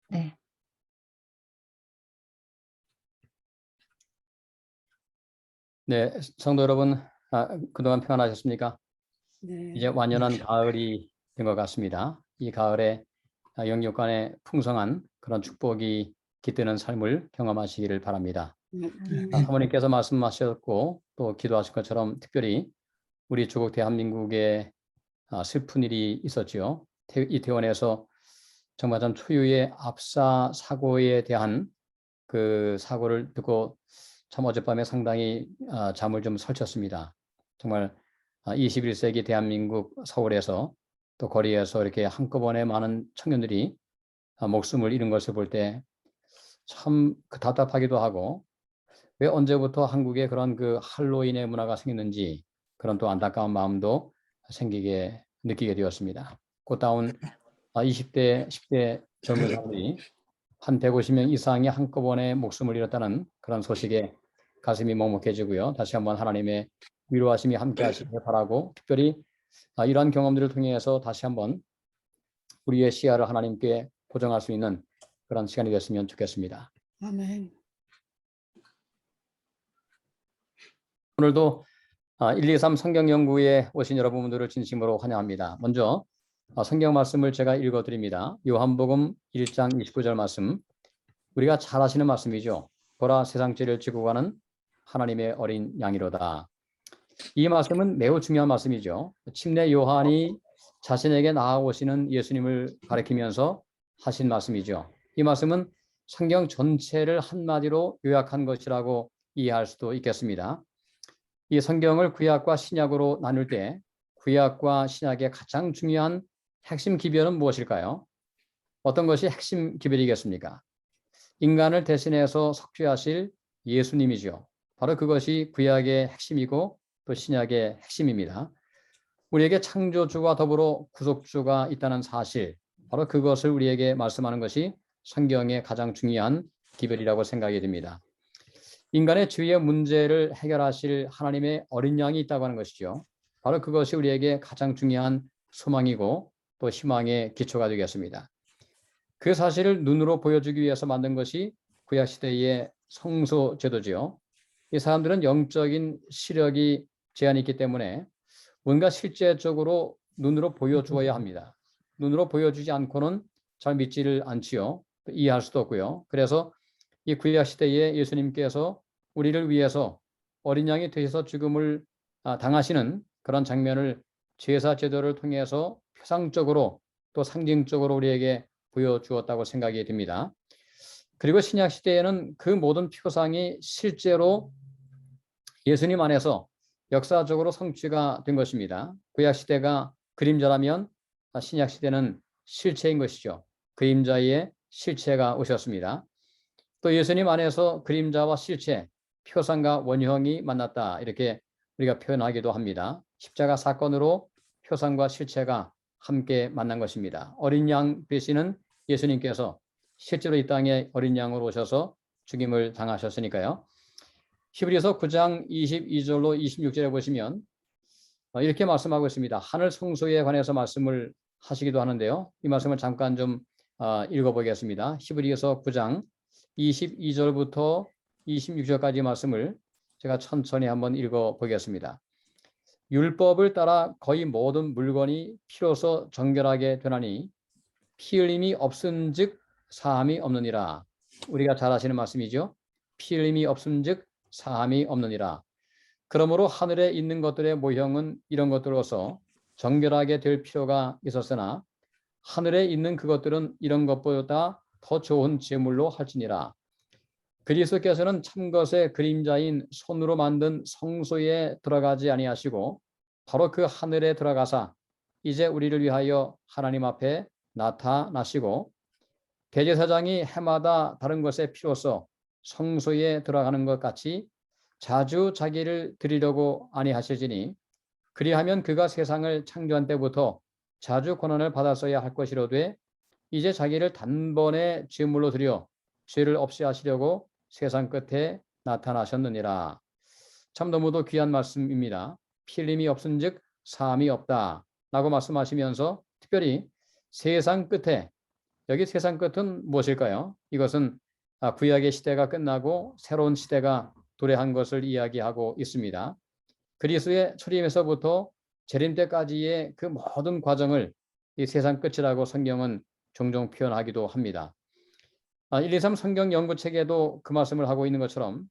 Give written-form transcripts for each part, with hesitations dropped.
네. 네, 성도 여러분, 그동안 평안하셨습니까? 네. 이제 완연한 가을이 된 것 같습니다. 이 가을에 영육간의 풍성한 그런 축복이 깃드는 삶을 경험하시기를 바랍니다. 사모님께서 말씀하셨고 또 기도하신 것처럼 특별히 우리 조국 대한민국에 슬픈 일이 있었죠. 이태원에서 정말 참 초유의 압사 사고에 대한 그 사고를 듣고 참 어젯밤에 상당히 잠을 좀 설쳤습니다. 정말 21세기 대한민국 서울에서 또 거리에서 이렇게 한꺼번에 많은 청년들이 목숨을 잃은 것을 볼 때 참 답답하기도 하고, 왜 언제부터 한국에 그런 그 할로윈의 문화가 생겼는지 그런 또 안타까운 마음도 느끼게 되었습니다. 꽃다운 20대, 10대 젊은 사람들이 한 150명 이상이 한꺼번에 목숨을 잃었다는 그런 소식에 가슴이 먹먹해지고요. 다시 한번 하나님의 위로하심이 함께 하시길 바라고, 특별히 이러한 경험들을 통해서 다시 한번 우리의 시야를 하나님께 고정할 수 있는 그런 시간이 됐으면 좋겠습니다. 아멘. 오늘도 123 성경 연구에 오신 여러분들을 진심으로 환영합니다. 먼저 성경 말씀을 제가 읽어드립니다. 요한복음 1장 29절 말씀, 우리가 잘 아시는 말씀이죠. 보라, 세상 죄를 지고 가는 하나님의 어린 양이로다. 이 말씀은 매우 중요한 말씀이죠. 침례 요한이 자신에게 나아오시는 예수님을 가리키면서 하신 말씀이죠. 이 말씀은 성경 전체를 한마디로 요약한 것이라고 이해할 수도 있겠습니다. 이 성경을 구약과 신약으로 나눌 때 구약과 신약의 가장 중요한 핵심 기별은 무엇일까요? 어떤 것이 핵심 기별이겠습니까? 인간을 대신해서 속죄하실 예수님이죠. 바로 그것이 구약의 핵심이고 또 신약의 핵심입니다. 우리에게 창조주와 더불어 구속주가 있다는 사실, 바로 그것을 우리에게 말씀하는 것이 성경의 가장 중요한 기별이라고 생각이 됩니다. 인간의 죄의 문제를 해결하실 하나님의 어린 양이 있다고 하는 것이죠. 바로 그것이 우리에게 가장 중요한 소망이고 또 희망의 기초가 되겠습니다. 그 사실을 눈으로 보여주기 위해서 만든 것이 구약시대의 성소제도지요. 이 사람들은 영적인 시력이 제한이 있기 때문에 뭔가 실제적으로 눈으로 보여주어야 합니다. 눈으로 보여주지 않고는 잘 믿지를 않지요. 이해할 수도 없고요. 그래서 이 구약시대에 예수님께서 우리를 위해서 어린 양이 되셔서 죽음을 당하시는 그런 장면을 제사제도를 통해서 표상적으로 또 상징적으로 우리에게 보여주었다고 생각이 됩니다. 그리고 신약 시대에는 그 모든 표상이 실제로 예수님 안에서 역사적으로 성취가 된 것입니다. 구약 시대가 그림자라면 신약 시대는 실체인 것이죠. 그림자의 실체가 오셨습니다. 또 예수님 안에서 그림자와 실체, 표상과 원형이 만났다, 이렇게 우리가 표현하기도 합니다. 십자가 사건으로 표상과 실체가 함께 만난 것입니다. 어린 양 되시는 예수님께서 실제로 이 땅에 어린 양으로 오셔서 죽임을 당하셨으니까요. 히브리서 9장 22절로 26절에 보시면 이렇게 말씀하고 있습니다. 하늘 성소에 관해서 말씀을 하시기도 하는데요. 이 말씀을 잠깐 좀 읽어보겠습니다. 히브리서 9장 22절부터 26절까지 말씀을 제가 천천히 한번 읽어보겠습니다. 율법을 따라 거의 모든 물건이 피로써 정결하게 되나니 피 흘림이 없은즉 사함이 없느니라. 우리가 잘 아시는 말씀이죠. 피 흘림이 없은즉 사함이 없느니라. 그러므로 하늘에 있는 것들의 모형은 이런 것들로서 정결하게 될 필요가 있었으나 하늘에 있는 그것들은 이런 것보다 더 좋은 제물로 할지니라. 그리스도께서는 참것의 그림자인 손으로 만든 성소에 들어가지 아니하시고 바로 그 하늘에 들어가사 이제 우리를 위하여 하나님 앞에 나타나시고 대제사장이 해마다 다른 것에 피로써 성소에 들어가는 것 같이 자주 자기를 드리려고 아니하시지니 그리하면 그가 세상을 창조한 때부터 자주 고난을 받았어야 할 것이로되 이제 자기를 단번에 제물로 드려 죄를 없이 하시려고 세상 끝에 나타나셨느니라. 참 너무도 귀한 말씀입니다. 피 흘림이 없은즉 사함이 없다 라고 말씀하시면서 특별히 세상 끝에 여기 세상 끝은 무엇일까요? 이것은 구약의 시대가 끝나고 새로운 시대가 도래한 것을 이야기하고 있습니다. 그리스도의 초림에서부터 재림 때까지의 그 모든 과정을 이 세상 끝이라고 성경은 종종 표현하기도 합니다. 123 성경 연구책에도 그 말씀을 하고 있는 것처럼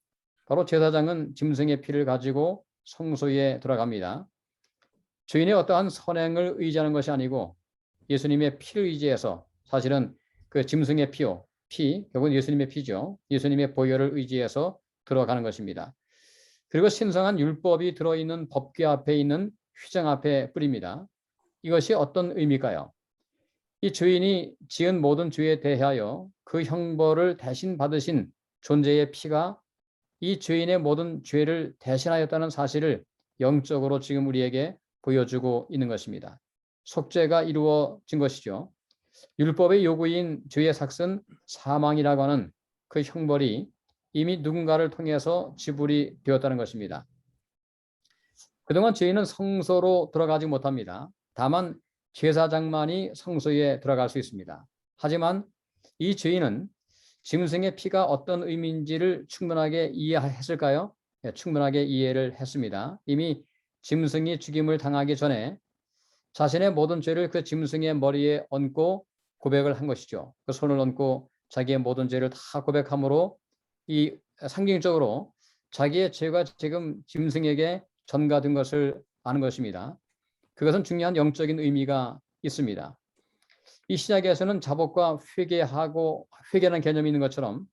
바로 제사장은 짐승의 피를 가지고 성소에 들어갑니다. 주인의 어떠한 선행을 의지하는 것이 아니고 예수님의 피를 의지해서, 사실은 그 짐승의 피, 결국은 예수님의 피죠. 예수님의 보혈을 의지해서 들어가는 것입니다. 그리고 신성한 율법이 들어있는 법궤 앞에 있는 휘장 앞에 뿌립니다. 이것이 어떤 의미일까요? 이 주인이 지은 모든 죄에 대하여 그 형벌을 대신 받으신 존재의 피가 이 죄인의 모든 죄를 대신하였다는 사실을 영적으로 지금 우리에게 보여주고 있는 것입니다. 속죄가 이루어진 것이죠. 율법의 요구인 죄의 삭은 사망이라고 하는 그 형벌이 이미 누군가를 통해서 지불이 되었다는 것입니다. 그동안 죄인은 성소로 들어가지 못합니다. 다만 제사장만이 성소에 들어갈 수 있습니다. 하지만 이 죄인은 짐승의 피가 어떤 의미인지를 충분하게 이해했을까요? 네, 충분하게 이해를 했습니다. 이미 짐승이 죽임을 당하기 전에 자신의 모든 죄를 그 짐승의 머리에 얹고 고백을 한 것이죠. 그 손을 얹고 자기의 모든 죄를 다 고백함으로 이 상징적으로 자기의 죄가 지금 짐승에게 전가된 것을 아는 것입니다. 그것은 중요한 영적인 의미가 있습니다. 이 시작에서는 자복과 회개라는 개념이 있는 것처럼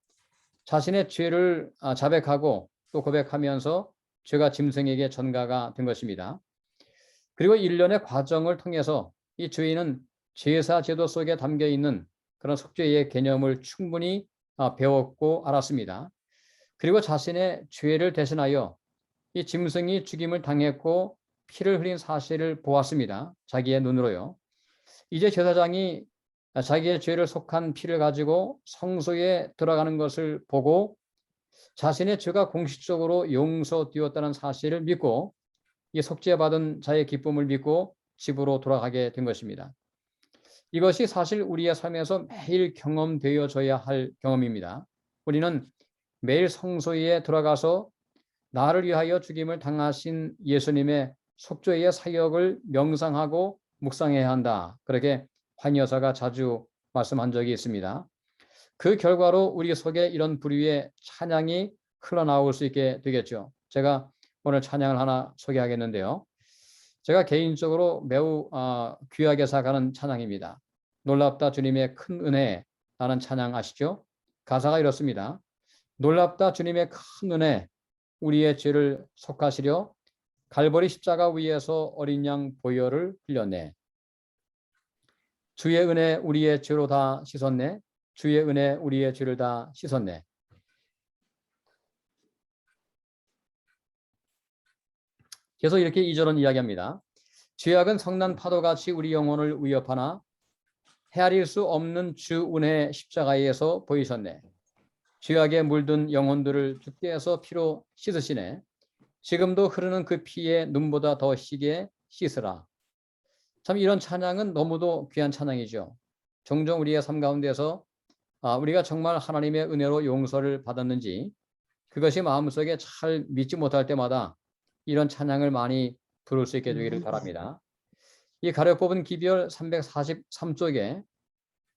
자신의 죄를 자백하고 또 고백하면서 죄가 짐승에게 전가가 된 것입니다. 그리고 일련의 과정을 통해서 이 죄인은 제사 제도 속에 담겨 있는 그런 속죄의 개념을 충분히 배웠고 알았습니다. 그리고 자신의 죄를 대신하여 이 짐승이 죽임을 당했고 피를 흘린 사실을 보았습니다. 자기의 눈으로요. 이제 제사장이 자기의 죄를 속한 피를 가지고 성소에 들어가는 것을 보고 자신의 죄가 공식적으로 용서되었다는 사실을 믿고 이 속죄받은 자의 기쁨을 믿고 집으로 돌아가게 된 것입니다. 이것이 사실 우리의 삶에서 매일 경험되어져야 할 경험입니다. 우리는 매일 성소에 들어가서 나를 위하여 죽임을 당하신 예수님의 속죄의 사역을 명상하고 묵상해야 한다. 그렇게 환 여사가 자주 말씀한 적이 있습니다. 그 결과로 우리 속에 이런 부류의 찬양이 흘러나올 수 있게 되겠죠. 제가 오늘 찬양을 하나 소개하겠는데요. 제가 개인적으로 매우 귀하게 생각하는 찬양입니다. 놀랍다 주님의 큰 은혜라는 찬양 아시죠? 가사가 이렇습니다. 놀랍다 주님의 큰 은혜, 우리의 죄를 속하시려 갈보리 십자가 위에서 어린 양 보혈을 흘렸네. 주의 은혜 우리의 죄로 다 씻었네. 주의 은혜 우리의 죄를 다 씻었네. 계속 이렇게 2절은 이야기합니다. 죄악은 성난 파도같이 우리 영혼을 위협하나 헤아릴 수 없는 주 은혜 십자가에서 보이셨네. 죄악에 물든 영혼들을 죽게 해서 피로 씻으시네. 지금도 흐르는 그 피에 눈보다 더 시게 씻으라. 참 이런 찬양은 너무도 귀한 찬양이죠. 종종 우리의 삶 가운데서 우리가 정말 하나님의 은혜로 용서를 받았는지 그것이 마음속에 잘 믿지 못할 때마다 이런 찬양을 많이 부를 수 있게 되기를 바랍니다. 이 가려 뽑은 기별 343쪽에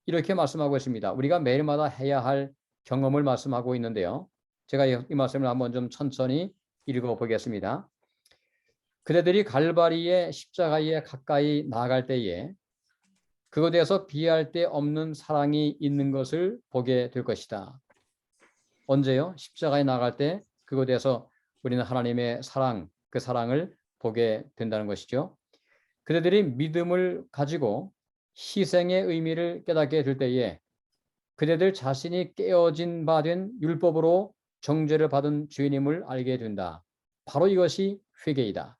이렇게 말씀하고 있습니다. 우리가 매일마다 해야 할 경험을 말씀하고 있는데요. 제가 이 말씀을 한번 좀 천천히 읽어보겠습니다. 그대들이 갈바리의 십자가에 가까이 나아갈 때에 그곳에서 비할 데 없는 사랑이 있는 것을 보게 될 것이다. 언제요? 십자가에 나아갈 때 그곳에서 우리는 하나님의 사랑, 그 사랑을 보게 된다는 것이죠. 그대들이 믿음을 가지고 희생의 의미를 깨닫게 될 때에 그대들 자신이 깨어진 바 된 율법으로 정죄를 받은 주인임을 알게 된다. 바로 이것이 회개이다.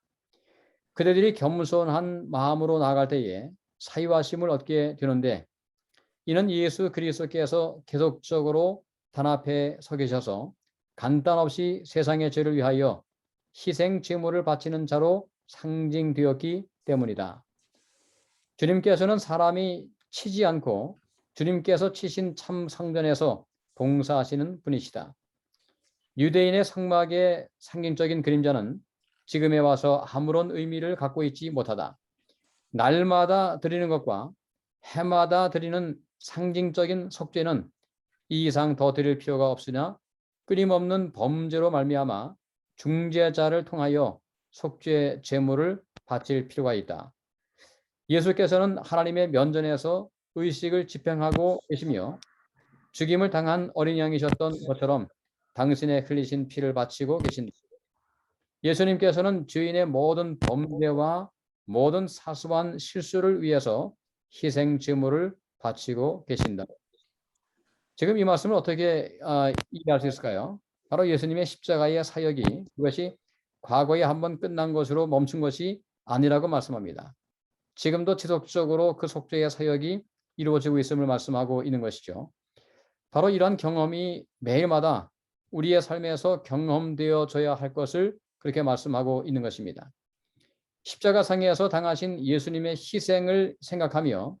그대들이 겸손한 마음으로 나아갈 때에 사유하심을 얻게 되는데 이는 예수 그리스도께서 계속적으로 단합에 서 계셔서 간단 없이 세상의 죄를 위하여 희생 제물을 바치는 자로 상징되었기 때문이다. 주님께서는 사람이 치지 않고 주님께서 치신 참 성전에서 봉사하시는 분이시다. 유대인의 성막의 상징적인 그림자는 지금에 와서 아무런 의미를 갖고 있지 못하다. 날마다 드리는 것과 해마다 드리는 상징적인 속죄는 이 이상 더 드릴 필요가 없으나 끊임없는 범죄로 말미암아 중재자를 통하여 속죄 제물을 바칠 필요가 있다. 예수께서는 하나님의 면전에서 의식을 집행하고 계시며 죽임을 당한 어린 양이셨던 것처럼 당신의 흘리신 피를 바치고 계신다. 예수님께서는 주인의 모든 범죄와 모든 사소한 실수를 위해서 희생 제물을 바치고 계신다. 지금 이 말씀을 어떻게 이해할 수 있을까요? 바로 예수님의 십자가의 사역이 그것이 과거에 한번 끝난 것으로 멈춘 것이 아니라고 말씀합니다. 지금도 지속적으로 그 속죄의 사역이 이루어지고 있음을 말씀하고 있는 것이죠. 바로 이러한 경험이 매일마다 우리의 삶에서 경험되어져야 할 것을 그렇게 말씀하고 있는 것입니다. 십자가상에서 당하신 예수님의 희생을 생각하며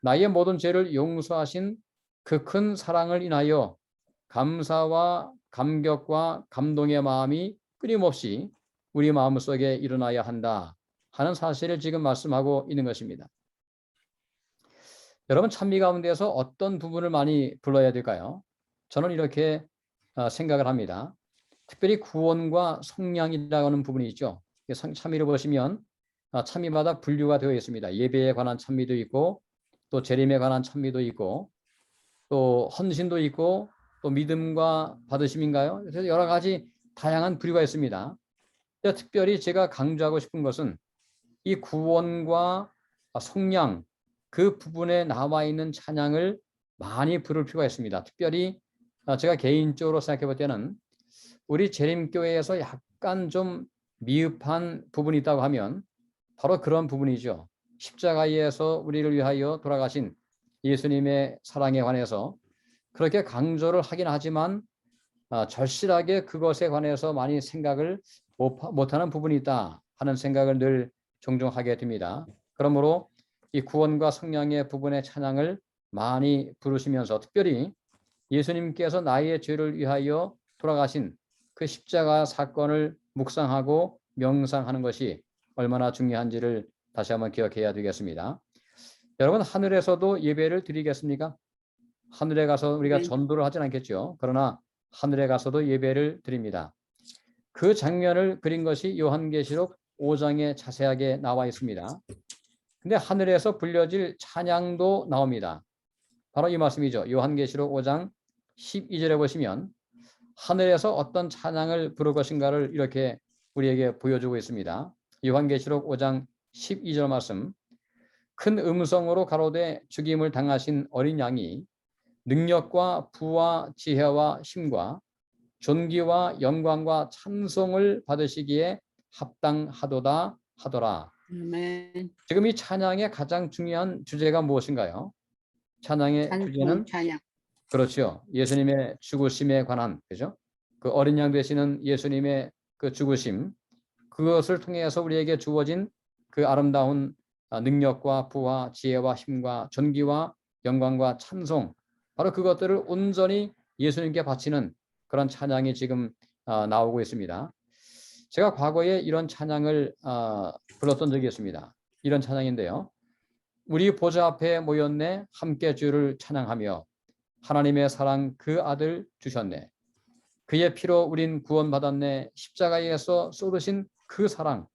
나의 모든 죄를 용서하신 그 큰 사랑을 인하여 감사와 감격과 감동의 마음이 끊임없이 우리 마음속에 일어나야 한다 하는 사실을 지금 말씀하고 있는 것입니다. 여러분, 찬미 가운데서 어떤 부분을 많이 불러야 될까요? 저는 이렇게 생각을 합니다. 특별히 구원과 성량이라고 하는 부분이 있죠. 찬미를 보시면 찬미마다 분류가 되어 있습니다. 예배에 관한 찬미도 있고 또 재림에 관한 찬미도 있고 또 헌신도 있고 또 믿음과 받으심인가요? 그래서 여러 가지 다양한 부류가 있습니다. 특별히 제가 강조하고 싶은 것은 이 구원과 성량 그 부분에 나와 있는 찬양을 많이 부를 필요가 있습니다. 특별히 제가 개인적으로 생각해 볼 때는 우리 재림교회에서 약간 좀 미흡한 부분이 있다고 하면 바로 그런 부분이죠. 십자가에서 우리를 위하여 돌아가신 예수님의 사랑에 관해서 그렇게 강조를 하긴 하지만 절실하게 그것에 관해서 많이 생각을 못하는 부분이 있다 하는 생각을 늘 종종 하게 됩니다. 그러므로 이 구원과 성량의 부분의 찬양을 많이 부르시면서 특별히 예수님께서 나의 죄를 위하여 돌아가신 그 십자가 사건을 묵상하고 명상하는 것이 얼마나 중요한지를 다시 한번 기억해야 되겠습니다. 여러분, 하늘에서도 예배를 드리겠습니까? 하늘에 가서 우리가 전도를 하진 않겠죠. 그러나 하늘에 가서도 예배를 드립니다. 그 장면을 그린 것이 요한계시록 5장에 자세하게 나와 있습니다. 근데 하늘에서 불려질 찬양도 나옵니다. 바로 이 말씀이죠. 요한계시록 5장 12절에 보시면 하늘에서 어떤 찬양을 부를 것인가를 이렇게 우리에게 보여주고 있습니다. 요한계시록 5장 12절 말씀. 큰 음성으로 가로되 죽임을 당하신 어린 양이 능력과 부와 지혜와 힘과 존귀와 영광과 찬송을 받으시기에 합당하도다 하더라. 아멘. 지금 이 찬양의 가장 중요한 주제가 무엇인가요? 찬양의 주제는 찬양. 그렇죠. 예수님의 죽으심에 관한, 그죠? 그 어린 양 되시는 예수님의 그 죽으심, 그것을 통해서 우리에게 주어진 그 아름다운 능력과 부와 지혜와 힘과 존귀와 영광과 찬송, 바로 그것들을 온전히 예수님께 바치는 그런 찬양이 지금 나오고 있습니다. 제가 과거에 이런 찬양을 불렀던 적이 있습니다. 이런 찬양인데요. 우리 보좌 앞에 모였네 함께 주를 찬양하며 하나님의 사랑 그 아들 주셨네. 그의 피로 우린 구원받았네. 십자가에서 쏟으신 그 사랑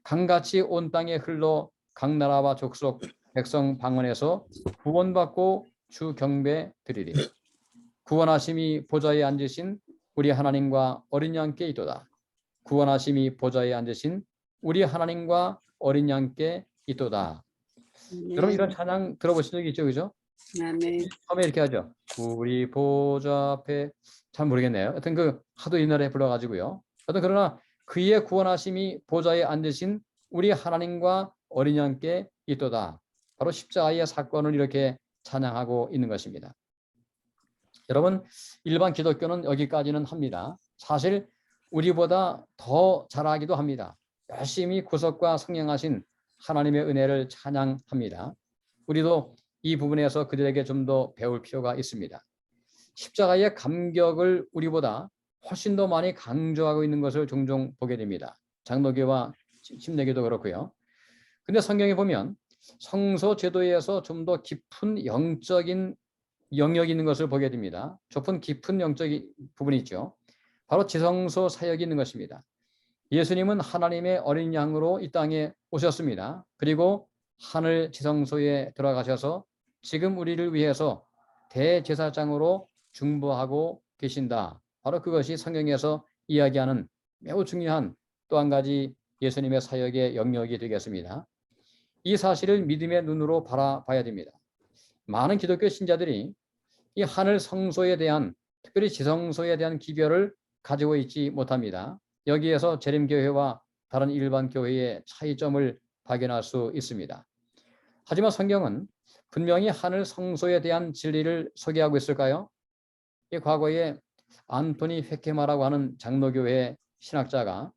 강같이 온 땅에 흘러 각 나라와 족속 백성 방언에서 구원받고 주 경배 드리리. 구원하심이 보좌에 앉으신 우리 하나님과 어린 양께 있도다. 구원하심이 보좌에 앉으신 우리 하나님과 어린 양께 있도다. 여러분 이런 찬양 들어보신 적 있죠, 그죠? 아멘. 처음에 이렇게 하죠. 우리 보좌 앞에 잘 모르겠네요. 하여튼 그 하도 이 노래 불러가지고요. 하여튼 그러나 그의 구원하심이 보좌에 앉으신 우리 하나님과 어린 양께 있도다. 바로 십자가의 사건을 이렇게 찬양하고 있는 것입니다. 여러분 일반 기독교는 여기까지는 합니다. 사실 우리보다 더 잘하기도 합니다. 열심히 구속과 성령하신 하나님의 은혜를 찬양합니다. 우리도 이 부분에서 그들에게 좀 더 배울 필요가 있습니다. 십자가의 감격을 우리보다 훨씬 더 많이 강조하고 있는 것을 종종 보게 됩니다. 장로교와 침례교도 그렇고요. 근데 성경에 보면 성소 제도에서 좀 더 깊은 영적인 영역이 있는 것을 보게 됩니다. 좁은 깊은 영적인 부분이 있죠. 바로 지성소 사역이 있는 것입니다. 예수님은 하나님의 어린 양으로 이 땅에 오셨습니다. 그리고 하늘 지성소에 들어가셔서 지금 우리를 위해서 대제사장으로 중보하고 계신다. 바로 그것이 성경에서 이야기하는 매우 중요한 또 한 가지 예수님의 사역의 영역이 되겠습니다. 이 사실을 믿음의 눈으로 바라봐야 됩니다. 많은 기독교 신자들이 이 하늘 성소에 대한, 특별히 지성소에 대한 기별을 가지고 있지 못합니다. 여기에서 재림교회와 다른 일반 교회의 차이점을 발견할 수 있습니다. 하지만 성경은 분명히 하늘 성소에 대한 진리를 소개하고 있을까요? 이 과거에 안토니 페케마라고 하는 장로교회 신학자가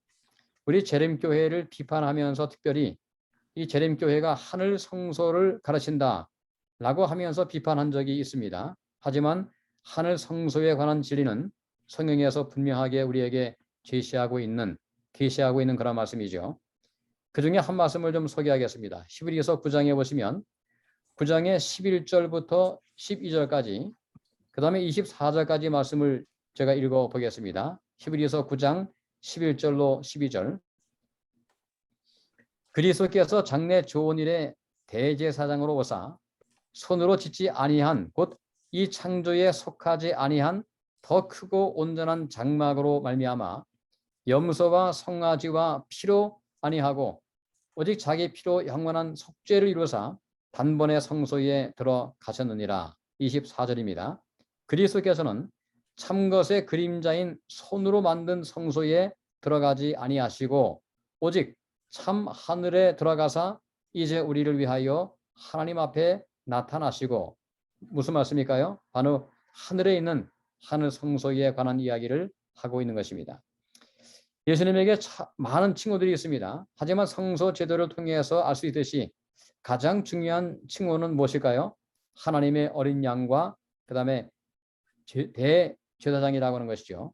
우리 재림교회를 비판하면서 특별히 이 재림교회가 하늘 성소를 가르친다 라고 하면서 비판한 적이 있습니다. 하지만 하늘 성소에 관한 진리는 성경에서 분명하게 우리에게 계시하고 있는 그런 말씀이죠. 그 중에 한 말씀을 좀 소개하겠습니다. 히브리서 9장에 보시면 9장의 11절부터 12절까지 그 다음에 24절까지 말씀을 제가 읽어보겠습니다. 히브리서 9장 11절로 12절. 그리스도께서 장래 좋은 일에 대제사장으로 오사 손으로 짓지 아니한 곧 이 창조에 속하지 아니한 더 크고 온전한 장막으로 말미암아 염소와 송아지와 피로 아니하고 오직 자기 피로 영원한 속죄를 이루사 단번에 성소에 들어가셨느니라. 24절입니다. 그리스도께서는 참것의 그림자인 손으로 만든 성소에 들어가지 아니하시고 오직 참 하늘에 들어가사 이제 우리를 위하여 하나님 앞에 나타나시고, 무슨 말씀일까요? 바로 하늘에 있는 하늘 성소에 관한 이야기를 하고 있는 것입니다. 예수님에게 많은 칭호들이 있습니다. 하지만 성소 제도를 통해서 알 수 있듯이 가장 중요한 칭호는 무엇일까요? 하나님의 어린 양과 그 다음에 대제사장이라고 하는 것이죠.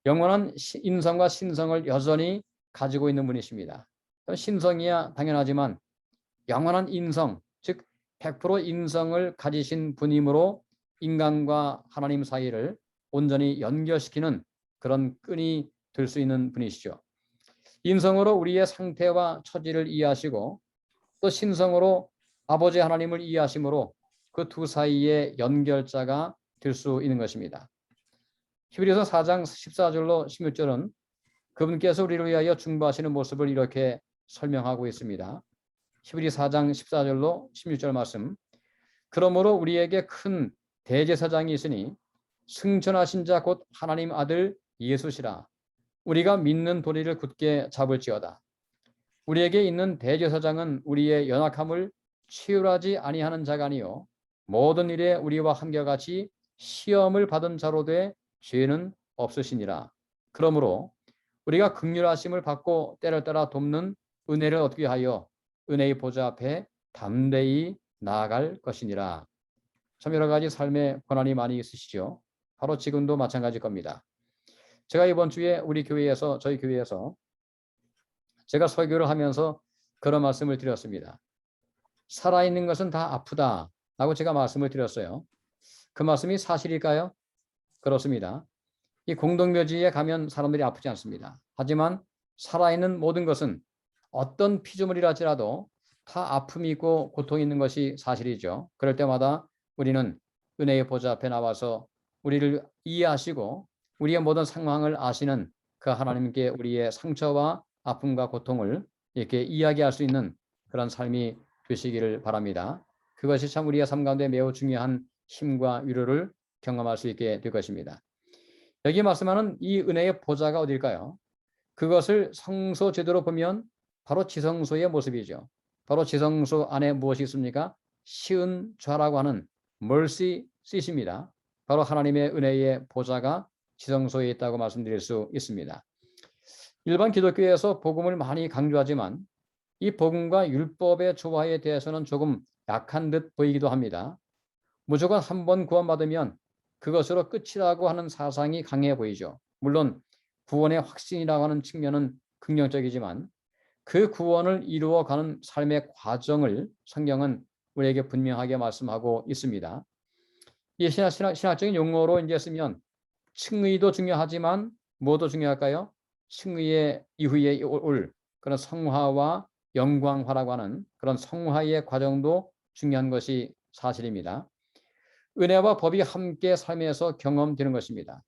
영원한 인성과 신성을 여전히 가지고 있는 분이십니다. 신성이야 당연하지만 영원한 인성, 즉 100% 인성을 가지신 분이므로 인간과 하나님 사이를 온전히 연결시키는 그런 끈이 될 수 있는 분이시죠. 인성으로 우리의 상태와 처지를 이해하시고 또 신성으로 아버지 하나님을 이해하심으로 그 두 사이의 연결자가 될 수 있는 것입니다. 히브리서 4장 14절로 16절은 그분께서 우리를 위하여 중보하시는 모습을 이렇게 설명하고 있습니다. 히브리 4장 14절로 16절 말씀. 그러므로 우리에게 큰 대제사장이 있으니 승천하신 자 곧 하나님 아들 예수시라. 우리가 믿는 도리를 굳게 잡을지어다. 우리에게 있는 대제사장은 우리의 연약함을 치유하지 아니하는 자가 아니요 모든 일에 우리와 한결같이 시험을 받은 자로 돼 죄는 없으시니라. 그러므로 우리가 긍휼하심을 받고 때를 따라 돕는 은혜를 얻기 하여 은혜의 보좌 앞에 담대히 나아갈 것이니라. 참 여러 가지 삶의 고난이 많이 있으시죠. 바로 지금도 마찬가지일 겁니다. 제가 이번 주에 저희 교회에서 제가 설교를 하면서 그런 말씀을 드렸습니다. 살아있는 것은 다 아프다라고 제가 말씀을 드렸어요. 그 말씀이 사실일까요? 그렇습니다. 이 공동묘지에 가면 사람들이 아프지 않습니다. 하지만 살아있는 모든 것은 어떤 피조물이라 할지라도 다 아픔이 있고 고통이 있는 것이 사실이죠. 그럴 때마다 우리는 은혜의 보좌 앞에 나와서 우리를 이해하시고 우리의 모든 상황을 아시는 그 하나님께 우리의 상처와 아픔과 고통을 이렇게 이야기할 수 있는 그런 삶이 되시기를 바랍니다. 그것이 참 우리의 삶 가운데 매우 중요한 힘과 위로를 경험할 수 있게 될 것입니다. 여기 말씀하는 이 은혜의 보좌가 어딜까요? 그것을 성소 제도로 보면 바로 지성소의 모습이죠. 바로 지성소 안에 무엇이 있습니까? 시은 좌라고 하는 mercy seat입니다. 바로 하나님의 은혜의 보좌가 지성소에 있다고 말씀드릴 수 있습니다. 일반 기독교에서 복음을 많이 강조하지만 이 복음과 율법의 조화에 대해서는 조금 약한 듯 보이기도 합니다. 무조건 한 번 구원받으면 그것으로 끝이라고 하는 사상이 강해 보이죠. 물론 구원의 확신이라고 하는 측면은 긍정적이지만 그 구원을 이루어가는 삶의 과정을 성경은 우리에게 분명하게 말씀하고 있습니다. 이 신학적인 용어로 이제 쓰면 칭의도 중요하지만 뭐도 중요할까요? 칭의의 이후에 올 그런 성화와 영광화라고 하는 그런 성화의 과정도 중요한 것이 사실입니다. 은혜와 법이 함께 삶에서 경험되는 것입니다.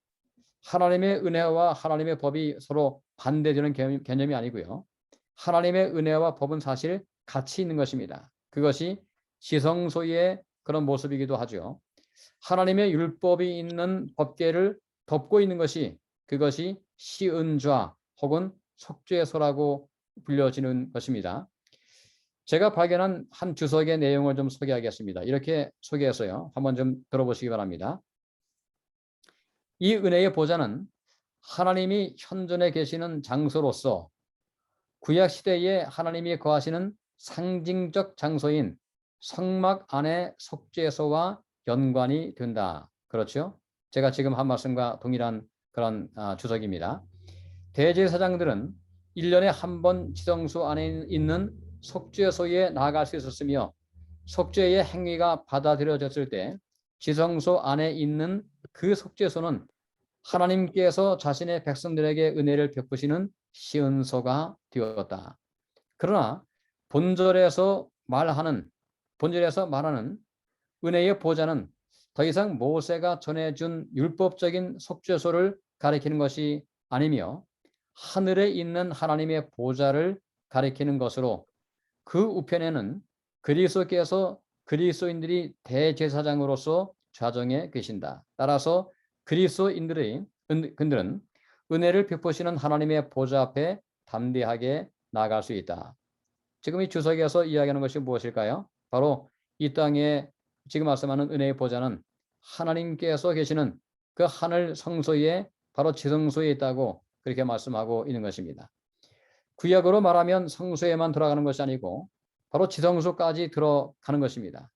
하나님의 은혜와 하나님의 법이 서로 반대되는 개념이 아니고요. 하나님의 은혜와 법은 사실 같이 있는 것입니다. 그것이 지성소의 그런 모습이기도 하죠. 하나님의 율법이 있는 법궤를 덮고 있는 것이 그것이 시은좌 혹은 속죄소라고 불려지는 것입니다. 제가 발견한 한 주석의 내용을 좀 소개하겠습니다. 이렇게 소개해서요. 한번 좀 들어보시기 바랍니다. 이 은혜의 보좌는 하나님이 현존에 계시는 장소로서 구약 시대에 하나님이 거하시는 상징적 장소인 성막 안의 속죄소와 연관이 된다. 그렇죠? 제가 지금 한 말씀과 동일한 그런 주석입니다. 대제사장들은 1년에 한 번 지성소 안에 있는 속죄소에 나아갈 수 있었으며 속죄의 행위가 받아들여졌을 때 지성소 안에 있는 그 속죄소는 하나님께서 자신의 백성들에게 은혜를 베푸시는 시은소가 되었다. 그러나 본절에서 말하는 은혜의 보좌는 더 이상 모세가 전해준 율법적인 속죄소를 가리키는 것이 아니며 하늘에 있는 하나님의 보좌를 가리키는 것으로 그 우편에는 그리스도께서 그리스도인들이 대제사장으로서 좌정해 계신다. 따라서 그리스도인들은 은혜를 베푸시는 하나님의 보좌 앞에 담대하게 나아갈 수 있다. 지금 이 주석에서 이야기하는 것이 무엇일까요? 바로 이 땅에 지금 말씀하는 은혜의 보좌는 하나님께서 계시는 그 하늘 성소에 바로 지성소에 있다고 그렇게 말씀하고 있는 것입니다. 구약으로 말하면 성소에만 들어가는 것이 아니고 바로 지성소까지 들어가는 것입니다.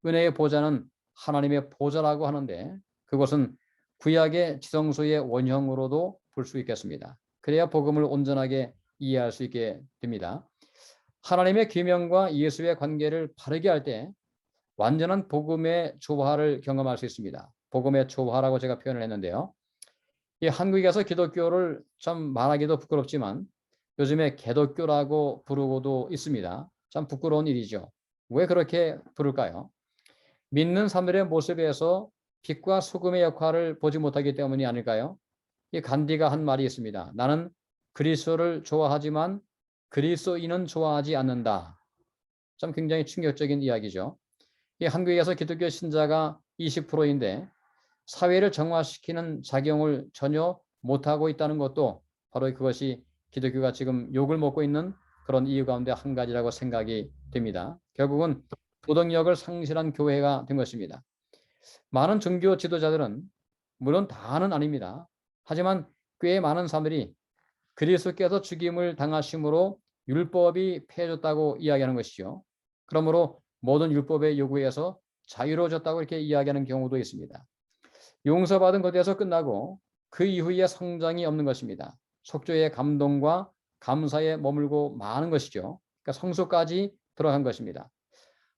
은혜의 보좌는 하나님의 보좌라고 하는데 그것은 구약의 지성소의 원형으로도 볼 수 있겠습니다. 그래야 복음을 온전하게 이해할 수 있게 됩니다. 하나님의 계명과 예수의 관계를 바르게 할 때 완전한 복음의 조화를 경험할 수 있습니다. 복음의 조화라고 제가 표현을 했는데요. 이 한국에서 기독교를 좀 말하기도 부끄럽지만 요즘에 개독교라고 부르고도 있습니다. 참 부끄러운 일이죠. 왜 그렇게 부를까요? 믿는 사람들의 모습에서 빛과 소금의 역할을 보지 못하기 때문이 아닐까요? 이 간디가 한 말이 있습니다. 나는 그리스도를 좋아하지만 그리스도인은 좋아하지 않는다. 참 굉장히 충격적인 이야기죠. 이 한국에서 기독교 신자가 20%인데 사회를 정화시키는 작용을 전혀 못하고 있다는 것도 바로 그것이 기독교가 지금 욕을 먹고 있는 그런 이유 가운데 한 가지라고 생각이 됩니다. 결국은 도덕력을 상실한 교회가 된 것입니다. 많은 종교 지도자들은 물론 다는 아닙니다. 하지만 꽤 많은 사람들이 그리스도께서 죽임을 당하심으로 율법이 폐해졌다고 이야기하는 것이죠. 그러므로 모든 율법의 요구에서 자유로워졌다고 이렇게 이야기하는 경우도 있습니다. 용서받은 것에서 끝나고 그 이후에 성장이 없는 것입니다. 속죄의 감동과 감사에 머물고 마는 것이죠. 그러니까 성소까지 들어간 것입니다.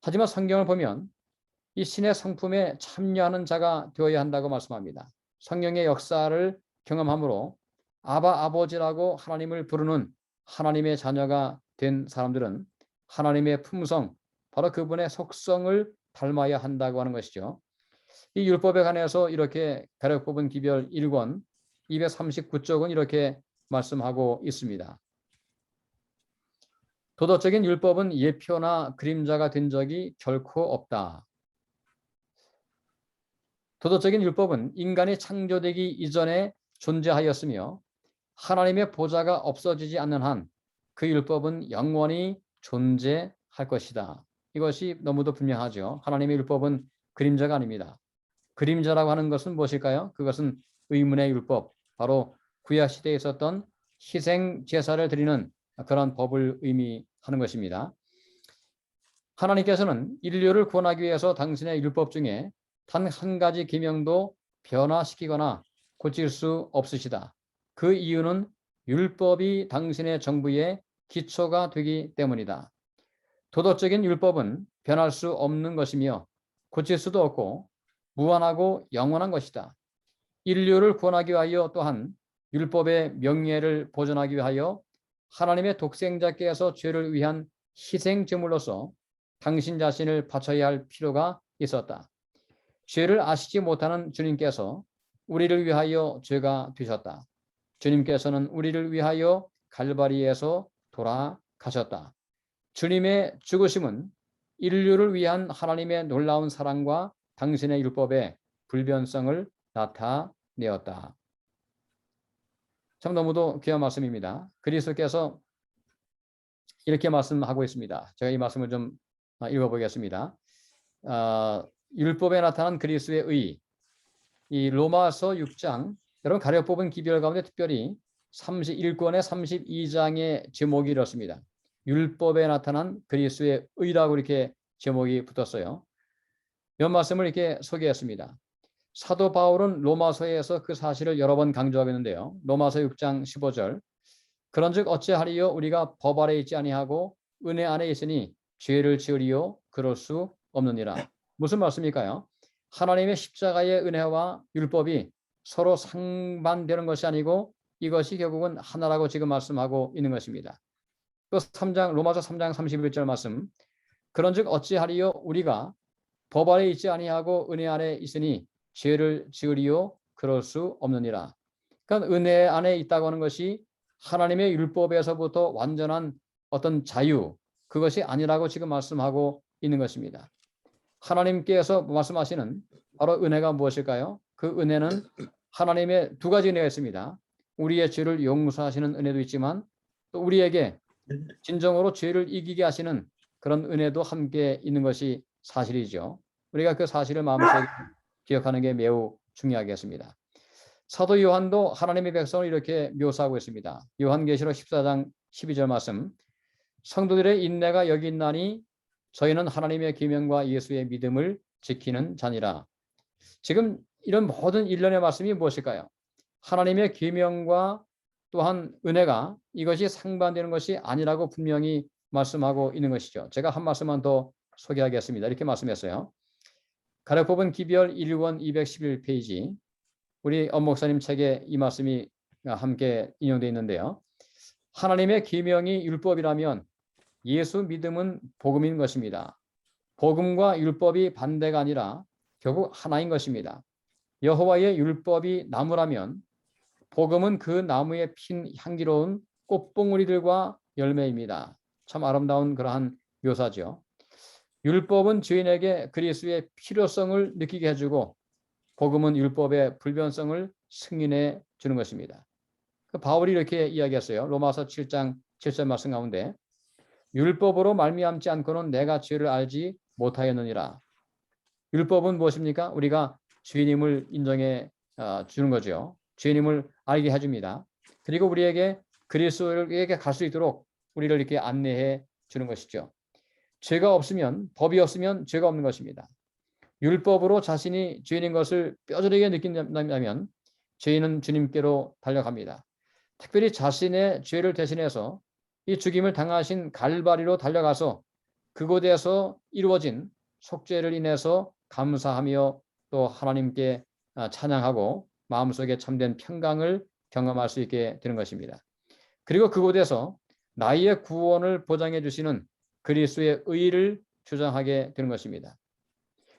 하지만 성경을 보면 이 신의 성품에 참여하는 자가 되어야 한다고 말씀합니다. 성령의 역사를 경험함으로 아바 아버지라고 하나님을 부르는 하나님의 자녀가 된 사람들은 하나님의 품성, 바로 그분의 속성을 닮아야 한다고 하는 것이죠. 이 율법에 관해서 이렇게 가려 뽑은 기별 1권 239쪽은 이렇게 말씀하고 있습니다. 도덕적인 율법은 예표나 그림자가 된 적이 결코 없다. 도덕적인 율법은 인간이 창조되기 이전에 존재하였으며 하나님의 보좌가 없어지지 않는 한 그 율법은 영원히 존재할 것이다. 이것이 너무도 분명하죠. 하나님의 율법은 그림자가 아닙니다. 그림자라고 하는 것은 무엇일까요? 그것은 의문의 율법, 바로 구약시대에 있었던 희생 제사를 드리는 그런 법을 의미하는 것입니다. 하나님께서는 인류를 구원하기 위해서 당신의 율법 중에 단 한 가지 계명도 변화시키거나 고칠 수 없으시다. 그 이유는 율법이 당신의 정부의 기초가 되기 때문이다. 도덕적인 율법은 변할 수 없는 것이며 고칠 수도 없고 무한하고 영원한 것이다. 인류를 구원하기 위하여 또한 율법의 명예를 보존하기 위하여 하나님의 독생자께서 죄를 위한 희생제물로서 당신 자신을 바쳐야 할 필요가 있었다. 죄를 아시지 못하는 주님께서 우리를 위하여 죄가 되셨다. 주님께서는 우리를 위하여 갈바리에서 돌아가셨다. 주님의 죽으심은 인류를 위한 하나님의 놀라운 사랑과 당신의 율법의 불변성을 나타내었다. 참 너무도 귀한 말씀입니다. 그리스도께서 이렇게 말씀하고 있습니다. 제가 이 말씀을 좀 읽어보겠습니다. 율법에 나타난 그리스도의 의, 이 로마서 6장, 여러분 가려 뽑은 기별 가운데 특별히 31권의 32장의 제목이 이렇습니다. 율법에 나타난 그리스도의 의라고 이렇게 제목이 붙었어요. 이 말씀을 이렇게 소개했습니다. 사도 바울은 로마서에서 그 사실을 여러 번 강조하고 있는데요. 로마서 6장 15절, 그런즉 어찌하리요 우리가 법 아래 있지 아니하고 은혜 안에 있으니 죄를 지으리요 그럴 수 없느니라. 무슨 말씀일까요? 하나님의 십자가의 은혜와 율법이 서로 상반되는 것이 아니고 이것이 결국은 하나라고 지금 말씀하고 있는 것입니다. 또 로마서 3장 31절 말씀, 그런즉 어찌하리요 우리가 법 아래 있지 아니하고 은혜 안에 있으니 죄를 지으리요 그럴 수 없느니라. 그러니까 은혜 안에 있다고 하는 것이 하나님의 율법에서부터 완전한 어떤 자유, 그것이 아니라고 지금 말씀하고 있는 것입니다. 하나님께서 말씀하시는 바로 은혜가 무엇일까요? 그 은혜는 하나님의 두 가지 은혜가 있습니다. 우리의 죄를 용서하시는 은혜도 있지만 또 우리에게 진정으로 죄를 이기게 하시는 그런 은혜도 함께 있는 것이 사실이죠. 우리가 그 사실을 마음속에 기억하는 게 매우 중요하겠습니다. 사도 요한도 하나님의 백성을 이렇게 묘사하고 있습니다. 요한계시록 14장 12절 말씀, 성도들의 인내가 여기 있나니 저희는 하나님의 계명과 예수의 믿음을 지키는 자니라. 지금 이런 모든 일련의 말씀이 무엇일까요? 하나님의 계명과 또한 은혜가 이것이 상반되는 것이 아니라고 분명히 말씀하고 있는 것이죠. 제가 한 말씀만 더 소개하겠습니다. 이렇게 말씀했어요. 가려 뽑은 기별 1권 211페이지, 우리 엄목사님 책에 이 말씀이 함께 인용되어 있는데요. 하나님의 계명이 율법이라면 예수 믿음은 복음인 것입니다. 복음과 율법이 반대가 아니라 결국 하나인 것입니다. 여호와의 율법이 나무라면 복음은 그 나무에 핀 향기로운 꽃봉오리들과 열매입니다. 참 아름다운 그러한 묘사죠. 율법은 죄인에게 그리스도의 필요성을 느끼게 해주고 복음은 율법의 불변성을 승인해 주는 것입니다. 바울이 이렇게 이야기했어요. 로마서 7장 7절 말씀 가운데, 율법으로 말미암지 않고는 내가 죄를 알지 못하였느니라. 율법은 무엇입니까? 우리가 주님을 인정해 주는 거죠. 주님을 알게 해줍니다. 그리고 우리에게 그리스도에게 갈 수 있도록 우리를 이렇게 안내해 주는 것이죠. 죄가 없으면, 법이 없으면 죄가 없는 것입니다. 율법으로 자신이 죄인인 것을 뼈저리게 느낀다면 죄인은 주님께로 달려갑니다. 특별히 자신의 죄를 대신해서 이 죽임을 당하신 갈바리로 달려가서 그곳에서 이루어진 속죄를 인해서 감사하며 또 하나님께 찬양하고 마음속에 참된 평강을 경험할 수 있게 되는 것입니다. 그리고 그곳에서 나의 구원을 보장해 주시는 그리스도의 의를 주장하게 되는 것입니다.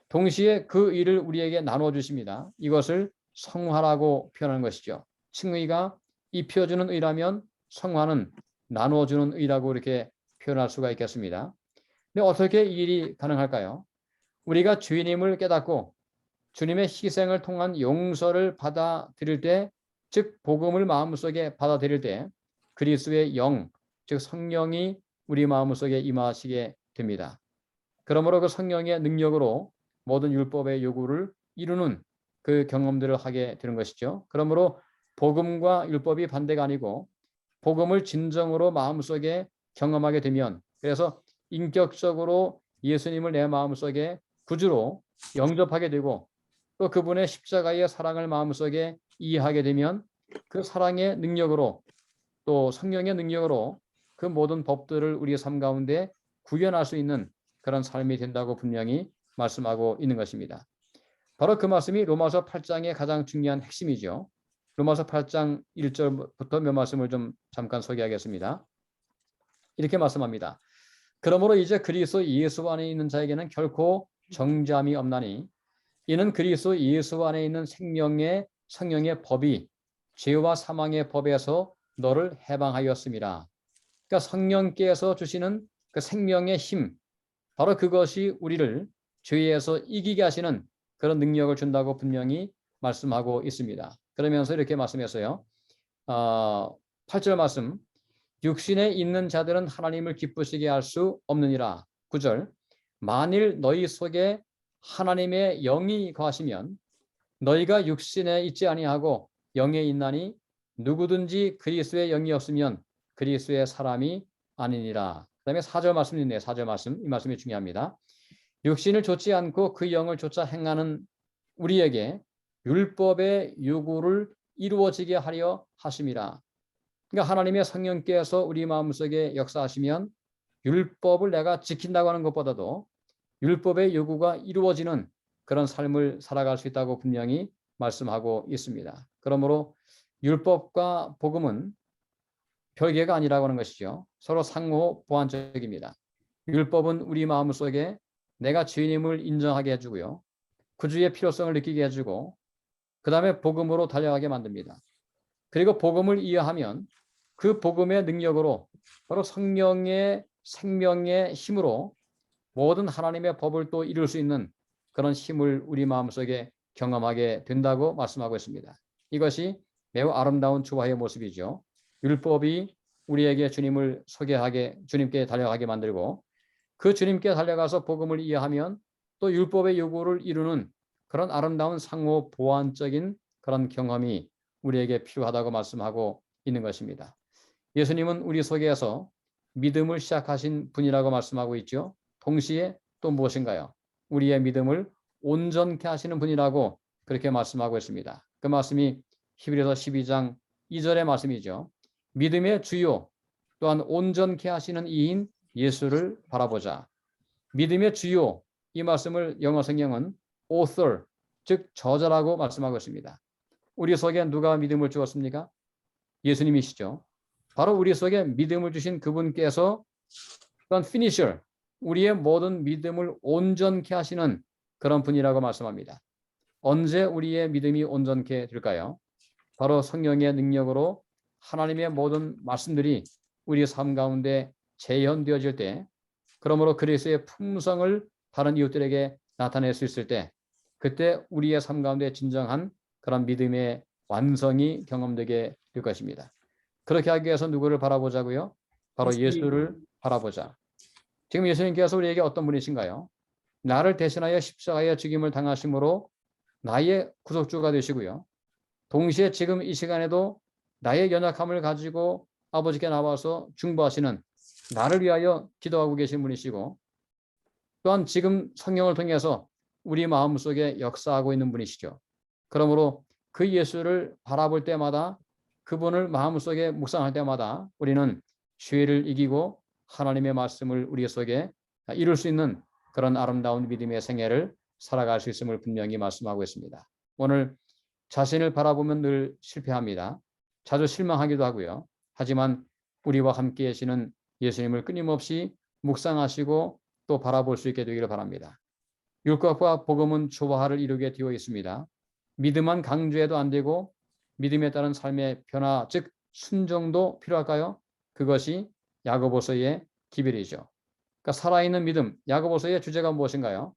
동시에 그 의를 우리에게 나누어 주십니다. 이것을 성화라고 표현하는 것이죠. 칭의가 입혀주는 의라면 성화는 나누어주는 의라고 이렇게 표현할 수가 있겠습니다. 근데 어떻게 이 일이 가능할까요? 우리가 주님을 깨닫고 주님의 희생을 통한 용서를 받아들일 때, 즉 복음을 마음속에 받아들일 때 그리스도의 영, 즉 성령이 우리 마음속에 임하시게 됩니다. 그러므로 그 성령의 능력으로 모든 율법의 요구를 이루는 그 경험들을 하게 되는 것이죠. 그러므로 복음과 율법이 반대가 아니고 복음을 진정으로 마음속에 경험하게 되면, 그래서 인격적으로 예수님을 내 마음속에 구주로 영접하게 되고 또 그분의 십자가의 사랑을 마음속에 이해하게 되면 그 사랑의 능력으로 또 성령의 능력으로 그 모든 법들을 우리의 삶 가운데 구현할 수 있는 그런 삶이 된다고 분명히 말씀하고 있는 것입니다. 바로 그 말씀이 로마서 8장의 가장 중요한 핵심이죠. 로마서 8장 1절부터 몇 말씀을 좀 잠깐 소개하겠습니다. 이렇게 말씀합니다. 그러므로 이제 그리스도 예수 안에 있는 자에게는 결코 정죄함이 없나니 이는 그리스도 예수 안에 있는 생명의 성령의 법이 죄와 사망의 법에서 너를 해방하였습니다. 그러니까 성령께서 주시는 그 생명의 힘, 바로 그것이 우리를 죄에서 이기게 하시는 그런 능력을 준다고 분명히 말씀하고 있습니다. 그러면서 이렇게 말씀했어요. 8절 말씀, 육신에 있는 자들은 하나님을 기쁘시게 할 수 없느니라. 9절, 만일 너희 속에 하나님의 영이 거하시면 너희가 육신에 있지 아니하고 영에 있나니 누구든지 그리스도의 영이 없으면 그리스도의 사람이 아니니라. 그 다음에 4절 말씀 있네요. 4절 말씀, 이 말씀이 중요합니다. 육신을 좇지 않고 그 영을 좇아 행하는 우리에게 율법의 요구를 이루어지게 하려 하심이라. 그러니까 하나님의 성령께서 우리 마음속에 역사하시면 율법을 내가 지킨다고 하는 것보다도 율법의 요구가 이루어지는 그런 삶을 살아갈 수 있다고 분명히 말씀하고 있습니다. 그러므로 율법과 복음은 별개가 아니라고 하는 것이죠. 서로 상호 보완적입니다. 율법은 우리 마음속에 내가 죄인임을 인정하게 해주고요. 구주의 필요성을 느끼게 해주고 그 다음에 복음으로 달려가게 만듭니다. 그리고 복음을 이해하면 그 복음의 능력으로 바로 성령의 생명의 힘으로 모든 하나님의 법을 또 이룰 수 있는 그런 힘을 우리 마음속에 경험하게 된다고 말씀하고 있습니다. 이것이 매우 아름다운 조화의 모습이죠. 율법이 우리에게 주님을 소개하게, 주님께 달려가게 만들고 그 주님께 달려가서 복음을 이해하면 또 율법의 요구를 이루는 그런 아름다운 상호 보완적인 그런 경험이 우리에게 필요하다고 말씀하고 있는 것입니다. 예수님은 우리 속에서 믿음을 시작하신 분이라고 말씀하고 있죠. 동시에 또 무엇인가요? 우리의 믿음을 온전케 하시는 분이라고 그렇게 말씀하고 있습니다. 그 말씀이 히브리서 12장 2절의 말씀이죠. 믿음의 주요 또한 온전케 하시는 이인 예수를 바라보자. 믿음의 주요, 이 말씀을 영어 성경은 author, 즉 저자라고 말씀하고 있습니다. 우리 속에 누가 믿음을 주었습니까? 예수님이시죠. 바로 우리 속에 믿음을 주신 그분께서 또한 finisher, 우리의 모든 믿음을 온전케 하시는 그런 분이라고 말씀합니다. 언제 우리의 믿음이 온전케 될까요? 바로 성령의 능력으로 하나님의 모든 말씀들이 우리 삶 가운데 재현되어질 때, 그러므로 그리스도의 품성을 다른 이웃들에게 나타낼 수 있을 때, 그때 우리의 삶 가운데 진정한 그런 믿음의 완성이 경험되게 될 것입니다. 그렇게 하기 위해서 누구를 바라보자고요? 바로 예수를 바라보자. 지금 예수님께서 우리에게 어떤 분이신가요? 나를 대신하여 십자가의 죽임을 당하심으로 나의 구속주가 되시고요. 동시에 지금 이 시간에도 나의 연약함을 가지고 아버지께 나와서 중보하시는 나를 위하여 기도하고 계신 분이시고 또한 지금 성령을 통해서 우리 마음속에 역사하고 있는 분이시죠. 그러므로 그 예수를 바라볼 때마다 그분을 마음속에 묵상할 때마다 우리는 죄를 이기고 하나님의 말씀을 우리 속에 이룰 수 있는 그런 아름다운 믿음의 생애를 살아갈 수 있음을 분명히 말씀하고 있습니다. 오늘 자신을 바라보면 늘 실패합니다. 자주 실망하기도 하고요. 하지만 우리와 함께 계시는 예수님을 끊임없이 묵상하시고 또 바라볼 수 있게 되기를 바랍니다. 율법과 복음은 조화를 이루게 되어 있습니다. 믿음만 강조해도 안 되고 믿음에 따른 삶의 변화, 즉 순종도 필요할까요? 그것이 야고보서의 기별이죠. 그러니까 살아있는 믿음, 야고보서의 주제가 무엇인가요?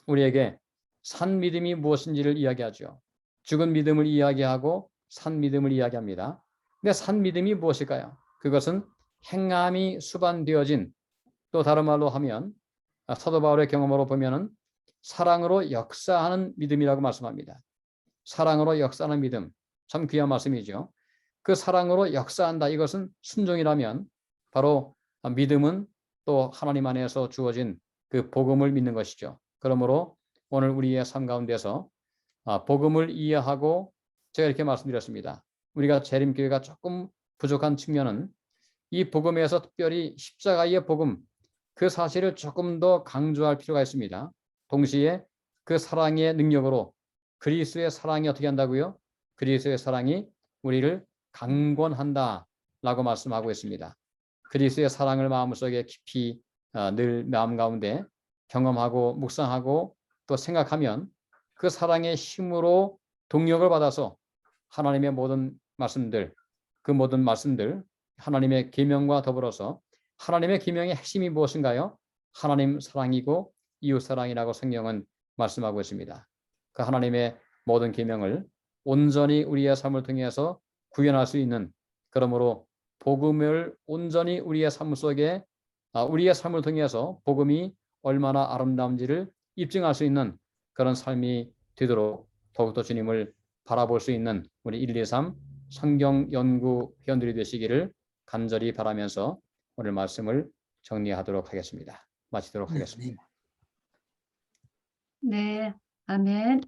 우리에게 산 믿음이 무엇인지를 이야기하죠. 죽은 믿음을 이야기하고 산 믿음을 이야기합니다. 근데 산 믿음이 무엇일까요? 그것은 행함이 수반되어진, 또 다른 말로 하면 사도 바울의 경험으로 보면은 사랑으로 역사하는 믿음이라고 말씀합니다. 사랑으로 역사하는 믿음, 참 귀한 말씀이죠. 그 사랑으로 역사한다, 이것은 순종이라면 바로 믿음은 또 하나님 안에서 주어진 그 복음을 믿는 것이죠. 그러므로 오늘 우리의 삶 가운데서 복음을 이해하고 제가 이렇게 말씀드렸습니다. 우리가 재림교회가 조금 부족한 측면은 이 복음에서 특별히 십자가의 복음 그 사실을 조금 더 강조할 필요가 있습니다. 동시에 그 사랑의 능력으로 그리스도의 사랑이 어떻게 한다고요? 그리스도의 사랑이 우리를 강권한다라고 말씀하고 있습니다. 그리스도의 사랑을 마음속에 깊이 늘 마음 가운데 경험하고 묵상하고 또 생각하면 그 사랑의 힘으로 동력을 받아서 하나님의 모든 말씀들, 그 모든 말씀들, 하나님의 계명과 더불어서 하나님의 계명의 핵심이 무엇인가요? 하나님 사랑이고 이웃 사랑이라고 성경은 말씀하고 있습니다. 그 하나님의 모든 계명을 온전히 우리의 삶을 통해서 구현할 수 있는, 그러므로 복음을 온전히 우리의 삶 속에 우리의 삶을 통해서 복음이 얼마나 아름다운지를 입증할 수 있는 그런 삶이 되도록 더욱더 주님을 바라볼 수 있는 우리 123 성경 연구 회원들이 되시기를 간절히 바라면서 오늘 말씀을 정리하도록 하겠습니다. 마치도록 하겠습니다. 네, 아멘.